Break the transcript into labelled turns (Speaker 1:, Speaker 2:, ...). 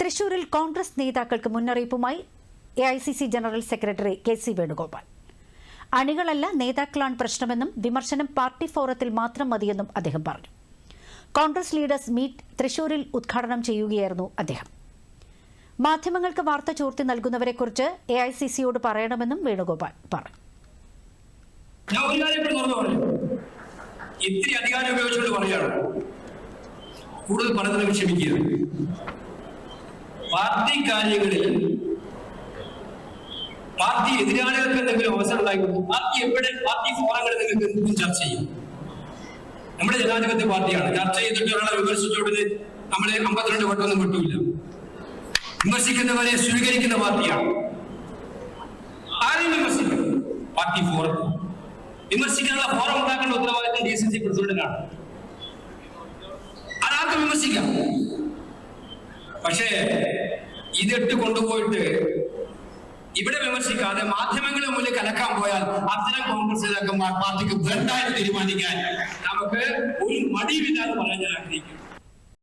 Speaker 1: തൃശൂരിൽ കോൺഗ്രസ് നേതാക്കൾക്ക് മുന്നറിയിപ്പുമായി AICC general secretary KC Venugopal. അണികളല്ല നേതാക്കളാണ് പ്രശ്നമെന്നും വിമർശനം പാർട്ടി ഫോറത്തിൽ മാത്രം മതിയെന്നും അദ്ദേഹം പറഞ്ഞു. കോൺഗ്രസ് ലീഡേഴ്സ് മീറ്റ് തൃശൂരിൽ ഉദ്ഘാടനം ചെയ്യുകയായിരുന്നു അദ്ദേഹം. മാധ്യമങ്ങൾക്ക് വാർത്ത ചോർത്തി നൽകുന്നവരെക്കുറിച്ച് AICCയോട് പറയണമെന്നും വേണുഗോപാൽ പറഞ്ഞു.
Speaker 2: ഇത്തിരി അധികാരം ഉപയോഗിച്ചുകൊണ്ട് പറയാണ്, കൂടുതൽ പറയുന്നതിന് ക്ഷമിക്കുക. പാർട്ടി കാര്യങ്ങളിൽ പാർട്ടി എതിരാളികൾക്ക് എന്തെങ്കിലും അവസരം ഉണ്ടായിക്കൊണ്ട് പാർട്ടി ഫോറങ്ങളിൽ നിങ്ങൾക്ക് എന്തും ചർച്ച ചെയ്യും. നമ്മുടെ ജനാധിപത്യ പാർട്ടിയാണ്. ചർച്ച ചെയ്തിട്ട് ഒരാളെ വിമർശിച്ചോടത് നമ്മളെ 52 വട്ടമൊന്നും വിട്ടില്ല. വിമർശിക്കുന്നവരെ സ്വീകരിക്കുന്ന പാർട്ടിയാണ്. ആരെയും വിമർശിക്കും. പാർട്ടി ഫോറം വിമർശിക്കാനുള്ള ഫോറം ഉണ്ടാക്കേണ്ട ഉത്തരവാദിത്തം DCC പ്രസിഡന്റിനാണ്. അതാർക്ക് വിമർശിക്കാം. പക്ഷേ ഇതിട്ട് കൊണ്ടുപോയിട്ട് ഇവിടെ വിമർശിക്കാതെ മാധ്യമങ്ങളെ മുന്നിൽ കലക്കാൻ പോയാൽ അത്തരം കോൺഗ്രസ് നേതാക്കന്മാർ പാർട്ടിക്ക് ബന്ധായി തീരുമാനിക്കാൻ നമുക്ക് ഒരു മടിയില്ലാന്ന് പറയാൻ ഞാൻ ആഗ്രഹിക്കുന്നു.